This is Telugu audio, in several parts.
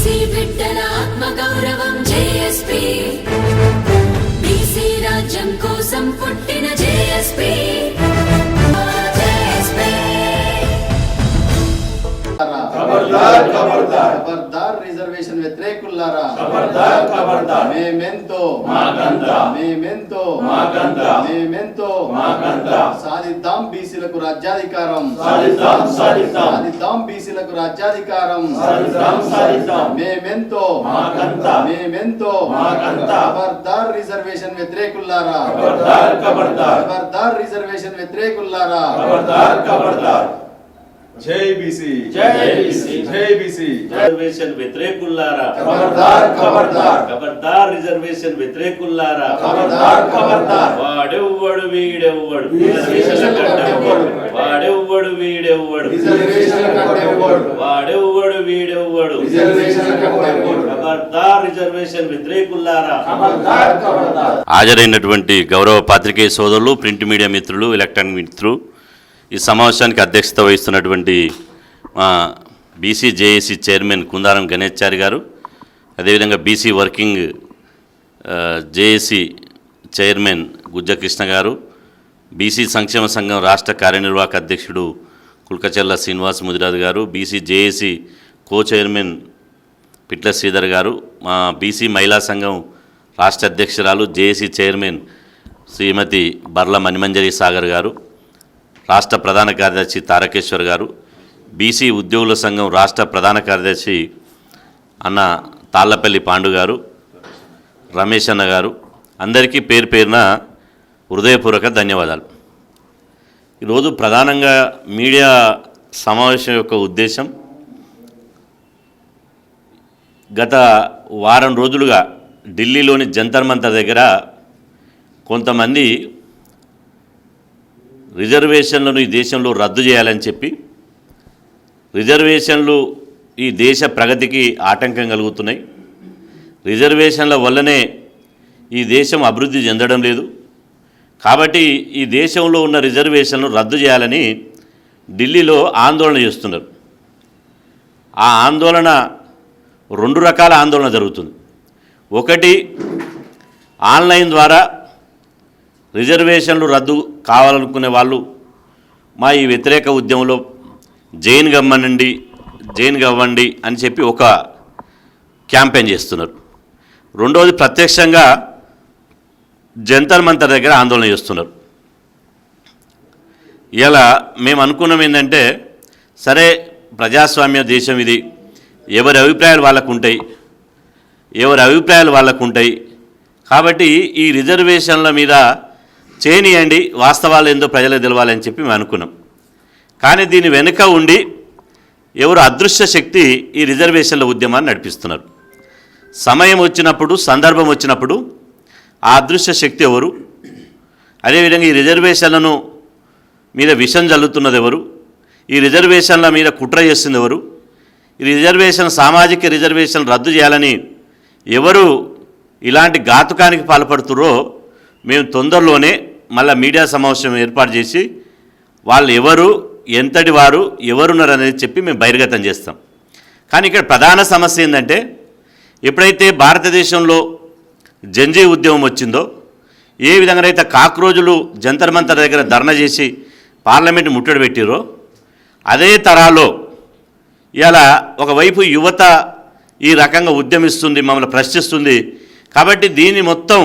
బీసీ బిడ్డల ఆత్మగౌరవం జేఎస్పీ, బీసీ రాజ్యం కోసం పుట్టిన జేఎస్పీ. खबरदार खबरदार खबरदार रिजर्वेशन व्यतिरेकुल्लारा खबरदार खबरदार मेमेंतो मागंता मेमेंतो मागंता मेमेंतो मागंता साधिद्दाम बीसीలకు రాజ్యాధికారం సాధిద్దాం సాధిద్దాం సాధిద్దాం బీసీలకు రాజ్యాధికారం సాధిద్దాం సాధిద్దాం मेमेंतो मागंता मेमेंतो मागंता खबरदार रिजर्वेशन व्यतिरेकुल्लारा खबरदार खबरदार खबरदार रिजर्वेशन व्यतिरेकुल्लारा खबरदार खबरदार जय बीसी जय बीसी जय बीसी रिजर्वेशन व्यतिरेकुल्लारा खबरदार खबरदार खबरदार रिजर्वेशन व्यतिरेकुल्लारा खबरदार खबरदार వాడెవ్వడు వీడెవ్వడు రిజర్వేషన్ కట్టెవ్వడు వాడెవ్వడు వీడెవ్వడు రిజర్వేషన్ కట్టెవ్వడు వాడెవ్వడు వీడెవ్వడు రిజర్వేషన్ కట్టెవ్వడు ఖబర్దార్ రిజర్వేషన్ వ్యతిరేకుల్లారా खबरदार खबरदार హాజరైనటువంటి గౌరవ పాత్రికేయ సోదరులు ప్రింట్ మీడియా మిత్రులు ఎలక్ట్రానిక్ మిత్రులు ఈ సమావేశానికి అధ్యక్షత వహిస్తున్నటువంటి మా బీసీ జేఏసీ చైర్మన్ కుందారం గణేశ్చారి గారు, అదేవిధంగా బీసీ వర్కింగ్ జేఏసీ చైర్మన్ గుజ్జకృష్ణ గారు, బీసీ సంక్షేమ సంఘం రాష్ట్ర కార్యనిర్వాహక అధ్యక్షుడు కుల్కచెల్ల శ్రీనివాస్ ముదిరాజు గారు, బీసీ జేఏసీ కో చైర్మన్ పిట్ల శ్రీధర్ గారు, మా బీసీ మహిళా సంఘం రాష్ట్ర అధ్యక్షురాలు జేఏసీ చైర్మన్ శ్రీమతి బర్ల మణిమంజరి సాగర్ గారు, రాష్ట్ర ప్రధాన కార్యదర్శి తారకేశ్వర్ గారు, బీసీ ఉద్యోగుల సంఘం రాష్ట్ర ప్రధాన కార్యదర్శి అన్న తాళ్లపల్లి పాండు గారు, రమేష్ అన్న గారు, అందరికీ పేరు పేరున హృదయపూర్వక ధన్యవాదాలు. ఈరోజు ప్రధానంగా మీడియా సమావేశం యొక్క ఉద్దేశం, గత వారం రోజులుగా ఢిల్లీలోని జంతర్ మంతర్ దగ్గర కొంతమంది రిజర్వేషన్లను ఈ దేశంలో రద్దు చేయాలని చెప్పి, రిజర్వేషన్లు ఈ దేశ ప్రగతికి ఆటంకం కలుగుతున్నాయి, రిజర్వేషన్ల వల్లనే ఈ దేశం అభివృద్ధి చెందడం లేదు, కాబట్టి ఈ దేశంలో ఉన్న రిజర్వేషన్లు రద్దు చేయాలని ఢిల్లీలో ఆందోళన చేస్తున్నారు. ఆ ఆందోళన రెండు రకాల ఆందోళన జరుగుతుంది. ఒకటి, ఆన్లైన్ ద్వారా రిజర్వేషన్లు రద్దు కావాలనుకునే వాళ్ళు మా ఈ వ్యతిరేక ఉద్యమంలో జైన్ గవ్వండి అని చెప్పి ఒక క్యాంపెయిన్ చేస్తున్నారు. రెండవది, ప్రత్యక్షంగా జంతర్ మంతర్ దగ్గర ఆందోళన చేస్తున్నారు. ఇలా మేము అనుకున్నాం ఏంటంటే, సరే ప్రజాస్వామ్య దేశం ఇది, ఎవరి అభిప్రాయాలు వాళ్ళకు ఉంటాయి కాబట్టి ఈ రిజర్వేషన్ల మీద చేయనియండి, వాస్తవాలు ఏందో ప్రజలకు తెలవాలని చెప్పి మేము అనుకున్నాం. కానీ దీని వెనుక ఉండి ఎవరు అదృశ్య శక్తి ఈ రిజర్వేషన్ల ఉద్యమాన్ని నడిపిస్తున్నారు. సమయం వచ్చినప్పుడు, సందర్భం వచ్చినప్పుడు ఆ అదృశ్య శక్తి ఎవరు, అదేవిధంగా ఈ రిజర్వేషన్లను మీద విషం జల్లుతున్నది ఎవరు, ఈ రిజర్వేషన్ల మీద కుట్ర చేస్తుంది ఎవరు, ఈ సామాజిక రిజర్వేషన్ రద్దు చేయాలని ఎవరు ఇలాంటి ఘాతుకానికి పాల్పడుతురో మేము తొందరలోనే మళ్ళీ మీడియా సమావేశం ఏర్పాటు చేసి వాళ్ళు ఎవరు, ఎంతటి వారు, ఎవరున్నారు అనేది చెప్పి మేము బహిర్గతం చేస్తాం. కానీ ఇక్కడ ప్రధాన సమస్య ఏంటంటే, ఎప్పుడైతే భారతదేశంలో జంజీ ఉద్యమం వచ్చిందో, ఏ విధంగా అయితే కాక్రోజులు జంతర్ మంతర్ దగ్గర ధర్నా చేసి పార్లమెంట్ ముట్టడి పెట్టిరో, అదే తరాలో ఇలా ఒకవైపు యువత ఈ రకంగా ఉద్యమిస్తుంది, మమ్మల్ని ప్రశ్నిస్తుంది, కాబట్టి దీన్ని మొత్తం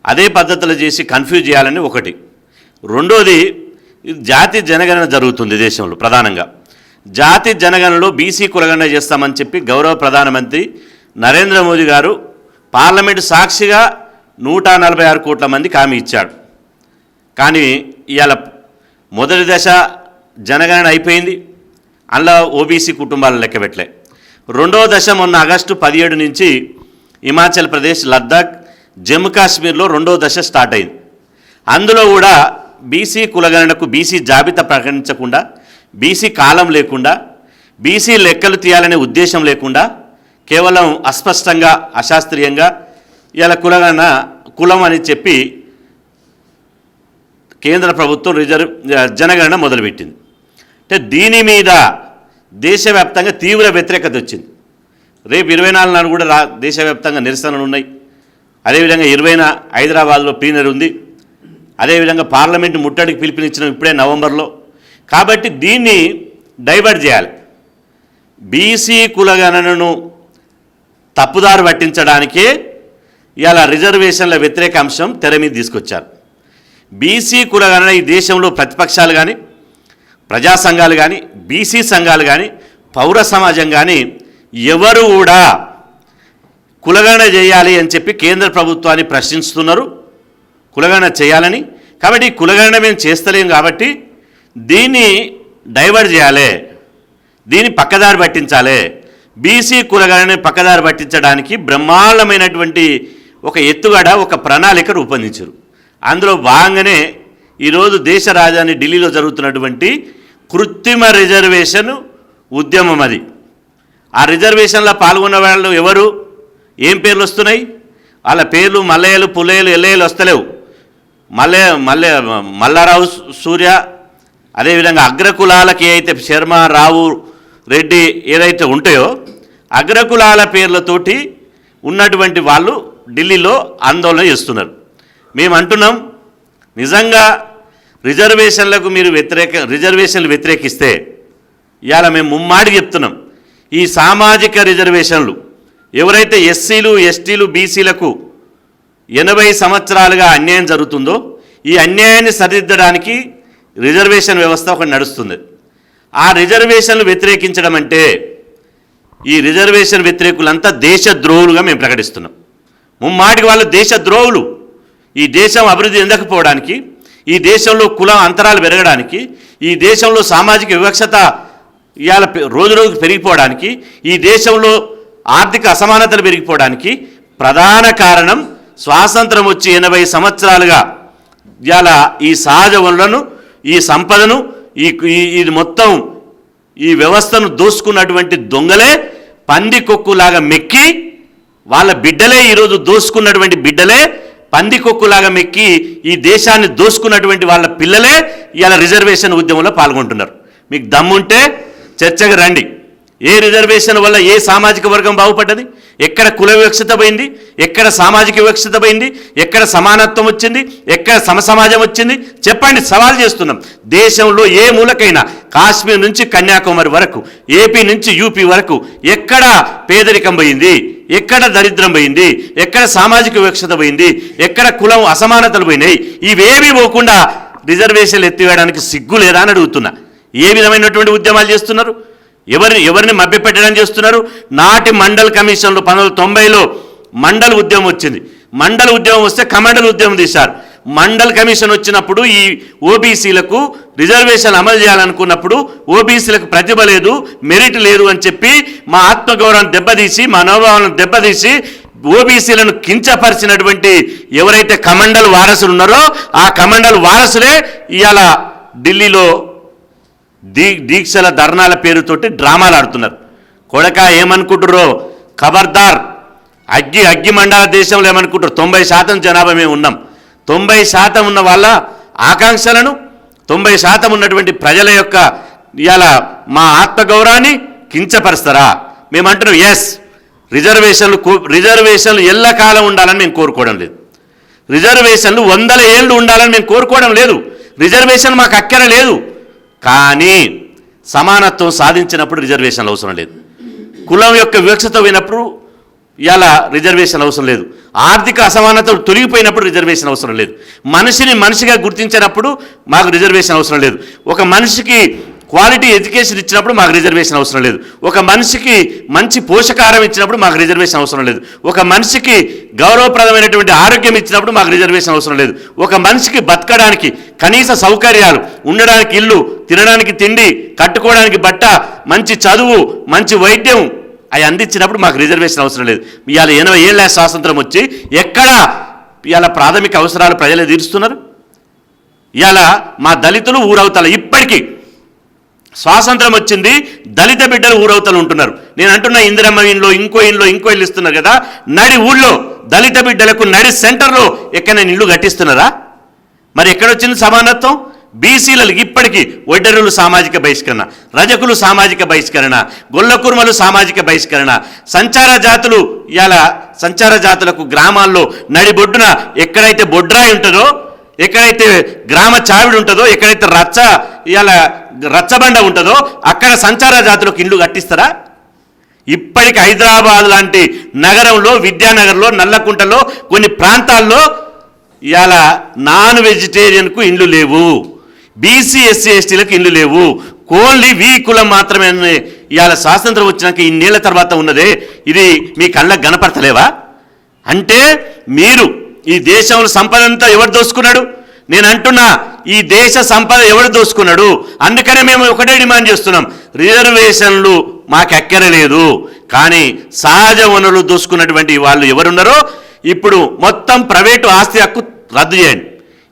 అదే పద్ధతిలో చేసి కన్ఫ్యూజ్ చేయాలని ఒకటి. రెండోది, జాతి జనగణన జరుగుతుంది దేశంలో. ప్రధానంగా జాతి జనగణనలో బీసీ కులగణన చేస్తామని చెప్పి గౌరవ ప్రధానమంత్రి నరేంద్ర మోదీ గారు పార్లమెంటు సాక్షిగా 146 కోట్ల మందికి హామీ ఇచ్చాడు. కానీ ఇవాళ మొదటి దశ జనగణన అయిపోయింది, అందులో ఓబీసీ కుటుంబాలను లెక్కబెట్టలే. రెండవ దశ మొన్న ఆగస్టు 17 నుంచి హిమాచల్ ప్రదేశ్, లద్దాఖ్, జమ్మూ కాశ్మీర్లో రెండవ దశ స్టార్ట్ అయింది. అందులో కూడా బీసీ కులగణనకు బీసీ జాబితా ప్రకటించకుండా, బీసీ కాలం లేకుండా, బీసీ లెక్కలు తీయాలనే ఉద్దేశం లేకుండా, కేవలం అస్పష్టంగా, అశాస్త్రీయంగా ఇలా కులగణన కులం అని చెప్పి కేంద్ర ప్రభుత్వం జనగణన మొదలుపెట్టింది. అంటే దీని మీద దేశవ్యాప్తంగా తీవ్ర వ్యతిరేకత వచ్చింది. రేపు 24 నాడు కూడా దేశవ్యాప్తంగా నిరసనలు ఉన్నాయి. అదేవిధంగా 20న హైదరాబాద్లో ప్లీనరీ ఉంది. అదేవిధంగా పార్లమెంటు ముట్టడికి పిలుపునిచ్చినాం ఇప్పుడే నవంబర్లో. కాబట్టి దీన్ని డైవర్ట్ చేయాలి. బీసీ కులగణనను తప్పుదారి పట్టించడానికే ఇలా రిజర్వేషన్ల వ్యతిరేక అంశం తెర మీద తీసుకొచ్చారు. బీసీ కులగణన ఈ దేశంలో ప్రతిపక్షాలు కానీ, ప్రజా సంఘాలు కానీ, బీసీ సంఘాలు కానీ, పౌర సమాజం కానీ ఎవరు కూడా కులగణన చేయాలి అని చెప్పి కేంద్ర ప్రభుత్వాన్ని ప్రశ్నిస్తున్నారు. కులగణన చేయాలని. కాబట్టి కులగణన మేము చేస్తలేం కాబట్టి దీన్ని డైవర్ట్ చేయాలి, దీన్ని పక్కదారి పట్టించాలి. బీసీ కులగణని పక్కదారి పట్టించడానికి బ్రహ్మాండమైనటువంటి ఒక ఎత్తుగడ, ఒక ప్రణాళిక రూపొందించారు. అందులో భాగంగానే ఈరోజు దేశ రాజధాని ఢిల్లీలో జరుగుతున్నటువంటి కృత్రిమ రిజర్వేషన్ ఉద్యమం అది. ఆ రిజర్వేషన్లో పాల్గొన్న వాళ్ళు ఎవరు, ఏం పేర్లు వస్తున్నాయి? వాళ్ళ పేర్లు మల్లయ్యలు, పుల్లయ్యలు, ఎల్లయ్యలు వస్తలేవు. మల్లారావు, సూర్య, అదేవిధంగా అగ్రకులాలకి అయితే శర్మ, రావు, రెడ్డి ఏదైతే ఉంటాయో అగ్రకులాల పేర్లతోటి ఉన్నటువంటి వాళ్ళు ఢిల్లీలో ఆందోళన చేస్తున్నారు. మేము అంటున్నాం, నిజంగా రిజర్వేషన్లకు మీరు రిజర్వేషన్లు వ్యతిరేకిస్తే ఇవాళ మేము ముమ్మాడికి చెప్తున్నాం, ఈ సామాజిక రిజర్వేషన్లు ఎవరైతే ఎస్సీలు, ఎస్టీలు, బీసీలకు 80 సంవత్సరాలుగా అన్యాయం జరుగుతుందో ఈ అన్యాయాన్ని సరిదిద్దడానికి రిజర్వేషన్ వ్యవస్థ ఒకటి నడుస్తుంది. ఆ రిజర్వేషన్లు వ్యతిరేకించడం అంటే ఈ రిజర్వేషన్ వ్యతిరేకులంతా దేశద్రోహులుగా మేము ప్రకటిస్తున్నాం. ముమ్మాటికి వాళ్ళు దేశద్రోహులు. ఈ దేశం అభివృద్ధి చెందకపోవడానికి, ఈ దేశంలో కుల అంతరాలు పెరగడానికి, ఈ దేశంలో సామాజిక వివక్షత ఇవాళ రోజు రోజుకు పెరిగిపోవడానికి, ఈ దేశంలో ఆర్థిక అసమానతలు పెరిగిపోవడానికి ప్రధాన కారణం స్వాతంత్రం వచ్చి 80 సంవత్సరాలుగా ఇవాళ ఈ సహజ వనరులను, ఈ సంపదను, ఇది మొత్తం ఈ వ్యవస్థను దోసుకున్నటువంటి దొంగలే పందికొక్కులాగా మెక్కి వాళ్ళ బిడ్డలే ఈరోజు దోసుకున్నటువంటి బిడ్డలే పందికొక్కులాగా మెక్కి ఈ దేశాన్ని దోసుకున్నటువంటి వాళ్ళ పిల్లలే ఇవాళ రిజర్వేషన్ ఉద్యమంలో పాల్గొంటున్నారు. మీకు దమ్ముంటే చర్చకు రండి. ఏ రిజర్వేషన్ వల్ల ఏ సామాజిక వర్గం బాగుపడ్డది? ఎక్కడ కుల వివక్షత పోయింది? ఎక్కడ సామాజిక వివక్షత పోయింది? ఎక్కడ సమానత్వం వచ్చింది? ఎక్కడ సమసమాజం వచ్చింది? చెప్పండి, సవాల్ చేస్తున్నాం. దేశంలో ఏ మూలకైనా కాశ్మీర్ నుంచి కన్యాకుమారి వరకు, ఏపీ నుంచి యూపీ వరకు ఎక్కడ పేదరికం పోయింది? ఎక్కడ దరిద్రం పోయింది? ఎక్కడ సామాజిక వివక్షత పోయింది? ఎక్కడ కులం అసమానతలు పోయినాయి? ఇవేమీ పోకుండా రిజర్వేషన్లు ఎత్తివేయడానికి సిగ్గు లేదా అని అడుగుతున్నా. ఏ విధమైనటువంటి ఉద్యమాలు చేస్తున్నారు? ఎవరిని మభ్యపెట్టడం చేస్తున్నారు? నాటి మండల్ కమిషన్లో 1990లో మండల్ ఉద్యమం వచ్చింది. మండల్ ఉద్యమం వస్తే కమండల్ ఉద్యమం తీశారు. మండల్ కమిషన్ వచ్చినప్పుడు ఈ ఓబీసీలకు రిజర్వేషన్ అమలు చేయాలనుకున్నప్పుడు ఓబీసీలకు ప్రతిభ లేదు, మెరిట్ లేదు అని చెప్పి మా ఆత్మగౌరవాన్ని దెబ్బతీసి, మా మనోభావాలను దెబ్బతీసి ఓబీసీలను కించపరిచినటువంటి ఎవరైతే కమండల్ వారసులు ఉన్నారో ఆ కమండల్ వారసులే ఇవాళ ఢిల్లీలో దీక్షల ధర్నాల పేరుతోటి డ్రామాలు ఆడుతున్నారు. కొడక ఏమనుకుంటుర్రో ఖబర్దార్. అగ్గి మండల దేశంలో ఏమనుకుంటారు? 90% జనాభా మేము ఉన్నాం. 90% ఉన్న వాళ్ళ ఆకాంక్షలను, 90% ఉన్నటువంటి ప్రజల యొక్క ఇవాళ మా ఆత్మగౌరవాన్ని కించపరుస్తారా? మేమంటున్నాం ఎస్, రిజర్వేషన్లు ఎల్లకాలం ఉండాలని మేము కోరుకోవడం లేదు. రిజర్వేషన్లు 100 ఏళ్ళు ఉండాలని మేము కోరుకోవడం లేదు. రిజర్వేషన్ మాకు అక్కర లేదు. కానీ సమానత్వం సాధించినప్పుడు రిజర్వేషన్లు అవసరం లేదు. కులం యొక్క వివక్షత పోయినప్పుడు ఇలా రిజర్వేషన్ అవసరం లేదు. ఆర్థిక అసమానతలు తొలగిపోయినప్పుడు రిజర్వేషన్ అవసరం లేదు. మనిషిని మనిషిగా గుర్తించినప్పుడు మాకు రిజర్వేషన్ అవసరం లేదు. ఒక మనిషికి క్వాలిటీ ఎడ్యుకేషన్ ఇచ్చినప్పుడు మాకు రిజర్వేషన్ అవసరం లేదు. ఒక మనిషికి మంచి పోషకాహారం ఇచ్చినప్పుడు మాకు రిజర్వేషన్ అవసరం లేదు. ఒక మనిషికి గౌరవప్రదమైనటువంటి ఆరోగ్యం ఇచ్చినప్పుడు మాకు రిజర్వేషన్ అవసరం లేదు. ఒక మనిషికి బతకడానికి కనీస సౌకర్యాలు, ఉండడానికి ఇల్లు, తినడానికి తిండి, కట్టుకోవడానికి బట్ట, మంచి చదువు, మంచి వైద్యం అవి అందించినప్పుడు మాకు రిజర్వేషన్ అవసరం లేదు. ఇవాళ 80 ఏళ్ళ స్వాతంత్రం వచ్చి ఎక్కడ ఇవాళ ప్రాథమిక అవసరాలు ప్రజలు తీరుస్తున్నారు? ఇవాళ మా దళితులు ఊరవతల, ఇప్పటికీ స్వాతంత్రం వచ్చింది, దళిత బిడ్డలు ఊరవతలు ఉంటున్నారు. నేను అంటున్నా, ఇందిరమ్మ ఇంట్లో ఇంకో ఇల్లు ఇస్తున్నారు కదా, నడి ఊళ్ళో దళిత బిడ్డలకు నడి సెంటర్లో ఎక్కడైనా ఇల్లు కట్టిస్తున్నారా? మరి ఎక్కడొచ్చింది సమానత్వం? బీసీలకు ఇప్పటికీ ఒడ్డరులు సామాజిక బహిష్కరణ, రజకులు సామాజిక బహిష్కరణ, గొల్లకుర్మలు సామాజిక బహిష్కరణ, సంచార జాతులు ఇలా సంచార జాతులకు గ్రామాల్లో నడిబొడ్డున ఎక్కడైతే బొడ్రాయి ఉంటుందో, ఎక్కడైతే గ్రామ చావిడి ఉంటుందో, ఎక్కడైతే రచ్చబండ ఉంటుందో అక్కడ సంచార జాతులకు ఇల్లు కట్టిస్తారా? ఇప్పటికి హైదరాబాద్ లాంటి నగరంలో, విద్యానగర్లో, నల్లకుంటలో కొన్ని ప్రాంతాల్లో ఇవాళ నాన్ వెజిటేరియన్కు ఇండ్లు లేవు, బీసీ ఎస్సీ ఎస్టీలకు ఇండ్లు లేవు. ఓన్లీ వి కులం మాత్రమే ఇవాళ స్వాతంత్రం వచ్చినాక ఇన్నేళ్ల తర్వాత ఉన్నదే, ఇది మీ కళ్ళకు కనపడతలేవా? అంటే మీరు ఈ దేశంలో సంపద అంతా ఎవరు దోసుకున్నాడు? నేను అంటున్నా, ఈ దేశ సంపద ఎవరు దోసుకున్నాడు? అందుకనే మేము ఒకటే డిమాండ్ చేస్తున్నాం, రిజర్వేషన్లు మాకు ఎక్కరలేదు, కానీ సహజ వనరులు దోసుకున్నటువంటి వాళ్ళు ఎవరున్నారో ఇప్పుడు మొత్తం ప్రైవేటు ఆస్తి హక్కు రద్దు చేయండి.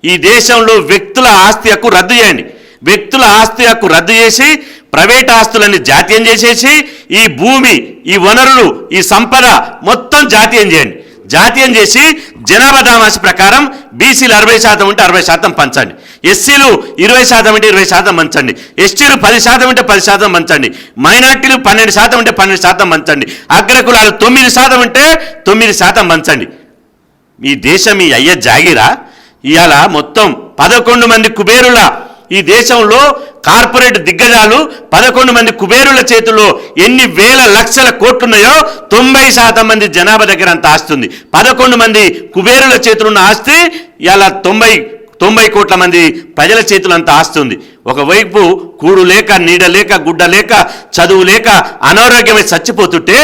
ఈ దేశంలో వ్యక్తుల ఆస్తి హక్కు రద్దు చేయండి. వ్యక్తుల ఆస్తి హక్కు రద్దు చేసి ప్రైవేట్ ఆస్తులన్నీ జాతీయం చేసేసి ఈ భూమి, ఈ వనరులు, ఈ సంపద మొత్తం జాతీయం చేయండి. జాతీయం చేసి జనాభా దామాషి ప్రకారం బీసీలు 60% ఉంటే 60% పంచండి, ఎస్సీలు 20% ఉంటే 20% పంచండి, ఎస్టీలు 10% ఉంటే 10% పంచండి, మైనార్టీలు 12% ఉంటే 12% పంచండి, అగ్రకులాలు 9% ఉంటే 9% పంచండి. ఈ దేశం మీ అయ్య జాగిరా? ఇవాళ మొత్తం 11 మంది కుబేరుల ఈ దేశంలో కార్పొరేట్ దిగ్గజాలు 11 మంది కుబేరుల చేతుల్లో ఎన్ని వేల లక్షల కోట్లున్నాయో 90% మంది జనాభా దగ్గర అంత ఆస్తుంది. 11 మంది కుబేరుల చేతులు ఉన్న ఆస్తి ఇలా 90 కోట్ల మంది ప్రజల చేతులు అంత ఆస్తుంది. ఒకవైపు కూడు లేక, నీడ లేక, గుడ్డ లేక, చదువు లేక, అనారోగ్యమై చచ్చిపోతుంటే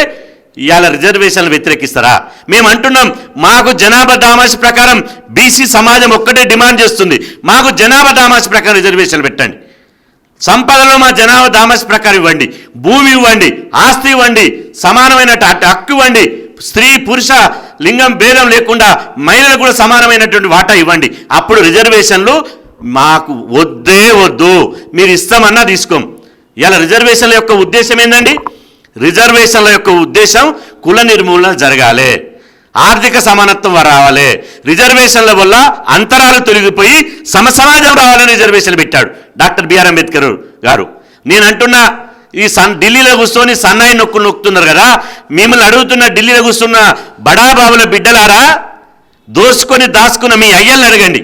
ఇవాళ రిజర్వేషన్లు వ్యతిరేకిస్తారా? మేము అంటున్నాం, మాకు జనాభా దామాషి ప్రకారం బీసీ సమాజం ఒక్కటే డిమాండ్ చేస్తుంది, మాకు జనాభా దామాషి ప్రకారం రిజర్వేషన్లు పెట్టండి. సంపదలో మా జనాభా దామాషి ప్రకారం ఇవ్వండి, భూమి ఇవ్వండి, ఆస్తి ఇవ్వండి, సమానమైన హక్కు ఇవ్వండి, స్త్రీ పురుష లింగం భేదం లేకుండా మహిళలకు కూడా సమానమైనటువంటి వాటా ఇవ్వండి. అప్పుడు రిజర్వేషన్లు మాకు వద్దే వద్దు, మీరు ఇస్తామన్నా తీసుకోం. ఇలా రిజర్వేషన్ల యొక్క ఉద్దేశం ఏంటండి? రిజర్వేషన్ల యొక్క ఉద్దేశం కుల నిర్మూలన జరగాలి, ఆర్థిక సమానత్వం రావాలి, రిజర్వేషన్ల వల్ల అంతరాలు తొలగిపోయి సమసమాజం రావాలని రిజర్వేషన్లు పెట్టాడు డాక్టర్ బిఆర్ అంబేద్కర్ గారు. నేను అంటున్నా, ఈ ఢిల్లీలో కూర్చొని సన్నాయి నొక్కుతున్నారు కదా, మిమ్మల్ని అడుగుతున్న ఢిల్లీలో కూర్చున్న బడాబాబుల బిడ్డలారా, దోసుకొని దాచుకున్న మీ అయ్యల్ని అడగండి,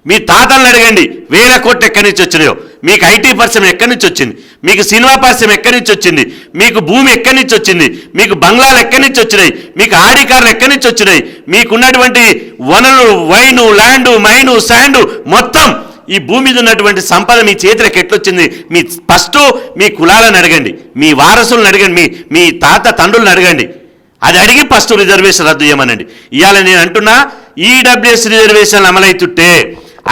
మీ తాతల్ని అడగండి, వేల కోట్లు ఎక్కడి నుంచి వచ్చినాయో. మీకు ఐటీ పరిశ్రమ ఎక్కడి నుంచి వచ్చింది? మీకు సినిమా పరిశ్రమ ఎక్కడి నుంచి వచ్చింది? మీకు భూమి ఎక్కడి నుంచి వచ్చింది? మీకు బంగ్లాలు ఎక్కడి నుంచి వచ్చినాయి? మీకు ఆడి కార్లు ఎక్కడి నుంచి వచ్చినాయి? మీకున్నటువంటి వనరులు, వైను, ల్యాండు, మైను, శాండు, మొత్తం ఈ భూమి మీద ఉన్నటువంటి సంపద మీ చేతులకు ఎట్లొచ్చింది? మీ ఫస్ట్ మీ కులాలను అడగండి, మీ వారసులను అడగండి, మీ తాత తండ్రులను అడగండి. అది అడిగి ఫస్ట్ రిజర్వేషన్ రద్దు చేయమనండి. ఇవాళ నేను అంటున్నా, ఈడబ్ల్యూఎస్ రిజర్వేషన్లు అమలవుతుంటే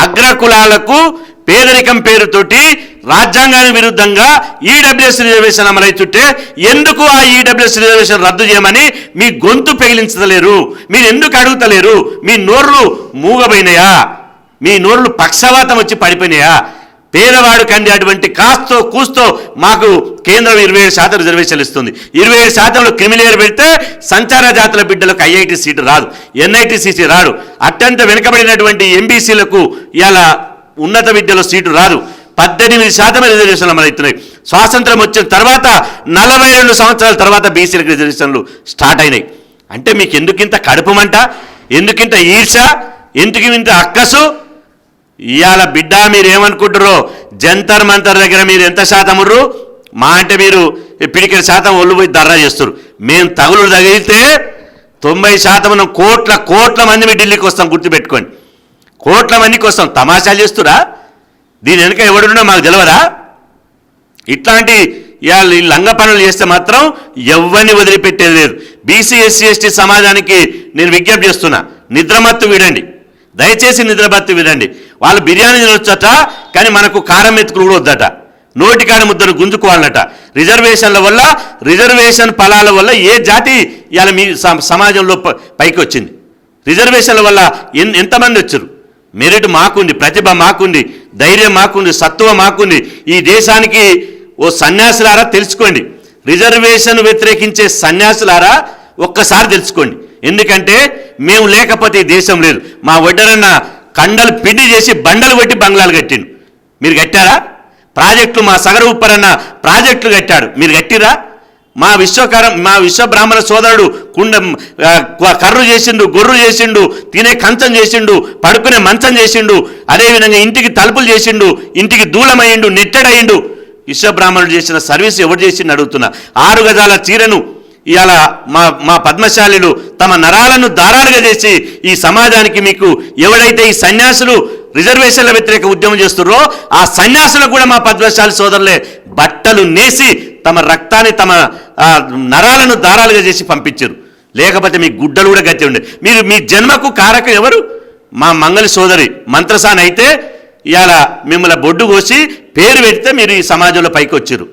అగ్రకులాలకు పేదరికం పేరుతోటి రాజ్యాంగానికి విరుద్ధంగా ఈడబ్ల్యూఎస్ రిజర్వేషన్ అమలవుతుంటే ఎందుకు ఆ ఈడబ్ల్యూఎస్ రిజర్వేషన్ రద్దు చేయమని మీ గొంతు పెగిలించలేరు? మీరు ఎందుకు అడుగుతలేరు? మీ నోర్లు మూగబోయినాయా? మీ నోర్లు పక్షవాతం వచ్చి పడిపోయినాయా? పేదవాడు కండి అటువంటి కాస్తో కూస్తో మాకు కేంద్రం 27% రిజర్వేషన్లు ఇస్తుంది. 27%లో క్రిమిలేయర్ పెడితే సంచార జాతుల బిడ్డలకు ఐఐటి సీటు రాదు, ఎన్ఐటి సీటు రాదు. అత్యంత వెనుకబడినటువంటి ఎంబీసీలకు ఇలా ఉన్నత విద్యలో సీటు రాదు. 18% రిజర్వేషన్లు అమలవుతున్నాయి. స్వాతంత్రం వచ్చిన తర్వాత 42 సంవత్సరాల తర్వాత బీసీలకు రిజర్వేషన్లు స్టార్ట్ అయినాయి. అంటే మీకు ఎందుకింత కడుపుమంట, ఎందుకింత ఈర్ష, ఎందుకింత అక్కసు? ఇవాళ బిడ్డ మీరేమనుకుంటారో, జంతర్ మంతర్ దగ్గర మీరు ఎంత శాతం ఉర్రు? మా అంటే మీరు పిడికిన శాతం ఒళ్ళు పోయి దర్రా చేస్తారు. మేము తగులు తగిలితే 90% కోట్ల మంది మీ ఢిల్లీకి వస్తాం, గుర్తుపెట్టుకోండి. కోట్ల మందికి వస్తాం. తమాషాలు చేస్తురా? దీని వెనుక ఎవడున్నా మాకు తెలియదా? ఇట్లాంటి ఇవాళ ఈ లంగ పనులు చేస్తే మాత్రం ఎవరిని వదిలిపెట్టేది లేదు. బీసీ ఎస్సీ ఎస్టీ సమాజానికి నేను విజ్ఞప్తి చేస్తున్నా, నిద్రమత్తు విడండి, దయచేసి నిద్రమత్తు వినండి. వాళ్ళు బిర్యానీ తినొచ్చట, కానీ మనకు కారం మెతుకులు కూడా వద్దట, నోటికాడ ముద్దను గుంజుకోవాలట. రిజర్వేషన్ల వల్ల, రిజర్వేషన్ ఫలాల వల్ల ఏ జాతి ఇవాళ మీ సమాజంలో పైకి వచ్చింది? రిజర్వేషన్ల వల్ల ఎంతమంది వచ్చారు? మెరిట్ మాకుంది, ప్రతిభ మాకుంది, ధైర్యం మాకుంది, సత్తువ మాకుంది. ఈ దేశానికి ఓ సన్యాసులారా తెలుసుకోండి, రిజర్వేషన్ వ్యతిరేకించే సన్యాసులారా ఒక్కసారి తెలుసుకోండి. ఎందుకంటే మేము లేకపోతే ఈ దేశం లేదు. మా ఒడ్డరన్న కండలు పిండి చేసి బండలు కొట్టి బంగ్లాలు కట్టిండు. మీరు కట్టారా? ప్రాజెక్టులు మా సగర ఉప్పరన్న ప్రాజెక్టులు కట్టాడు, మీరు కట్టిరా? మా విశ్వబ్రాహ్మణ సోదరుడు కర్రు చేసిండు, గొర్రు చేసిండు, తినే కంచం చేసిండు, పడుకునే మంచం చేసిండు, అదేవిధంగా ఇంటికి తలుపులు చేసిండు, ఇంటికి దూలమయ్యిండు, నెట్టడయ్యిండు. విశ్వబ్రాహ్మణుడు చేసిన సర్వీస్ ఎవరు చేసిండు అడుగుతున్నా. 6 గజాల చీరను ఇవాళ మా పద్మశాలిలు తమ నరాలను దారాలుగా చేసి ఈ సమాజానికి మీకు ఎవడైతే ఈ సన్యాసులు రిజర్వేషన్ల వ్యతిరేక ఉద్యమం చేస్తున్నారో ఆ సన్యాసులకు కూడా మా పద్మశాలి సోదరులే బట్టలు నేసి తమ రక్తాన్ని తమ నరాలను దారాలుగా చేసి పంపించారు. లేకపోతే మీ గుడ్డలు కూడా గట్టి ఉండే. మీరు మీ జన్మకు కారకం ఎవరు? మా మంగళ సోదరి మంత్రసాని అయితే ఇవాళ మిమ్మల్ని బొడ్డు కోసి పేరు పెడితే మీరు ఈ సమాజంలో పైకి వచ్చారు.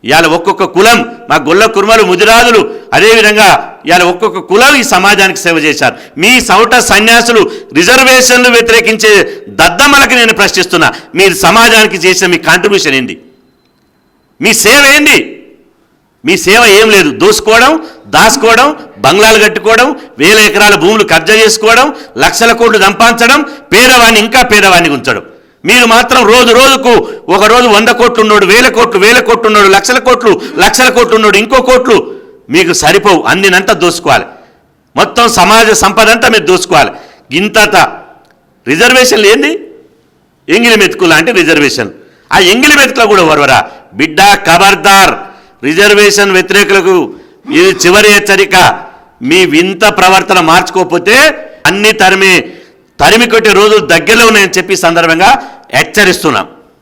ఇవాళ ఒక్కొక్క కులం, మా గొల్ల కుర్మలు, ముదిరాజులు, అదేవిధంగా ఇవాళ ఒక్కొక్క కులం ఈ సమాజానికి సేవ చేశారు. మీ సౌట సన్యాసులు రిజర్వేషన్లు వ్యతిరేకించే దద్దమ్మలకు నేను ప్రశ్నిస్తున్నా, మీరు సమాజానికి చేసిన మీ కాంట్రిబ్యూషన్ ఏంటి? మీ సేవ ఏంటి? మీ సేవ ఏం లేదు. దోసుకోవడం, దాచుకోవడం, బంగ్లాలు కట్టుకోవడం, 1000 ఎకరాల భూములు కబ్జా చేసుకోవడం, లక్షల కోట్లు సంపాదించడం, పేదవాడిని ఇంకా పేదవాడిని ఉంచడం. మీరు మాత్రం రోజుకు ఒకరోజు 100 కోట్లు ఉన్నాడు, 1000 కోట్లు ఉన్నాడు, లక్షల కోట్లు ఉన్నాడు, ఇంకో కోట్లు మీకు సరిపోవు. అన్నినంతా దోసుకోవాలి. మొత్తం సమాజ సంపద అంతా మీరు దోసుకోవాలి. ఇంత రిజర్వేషన్లు ఏంది? ఎంగిలి మెతుకులు అంటే రిజర్వేషన్. ఆ ఎంగిలి మెతుకులు కూడా వరవరా బిడ్డ, ఖబర్దార్. రిజర్వేషన్ వ్యతిరేకులకు ఇది చివరి హెచ్చరిక. మీ వింత ప్రవర్తన మార్చుకోకపోతే అన్ని తరిమి కొట్టే రోజులు దగ్గరలో ఉన్నాయని చెప్పి సందర్భంగా హెచ్చరిస్తున్నాం.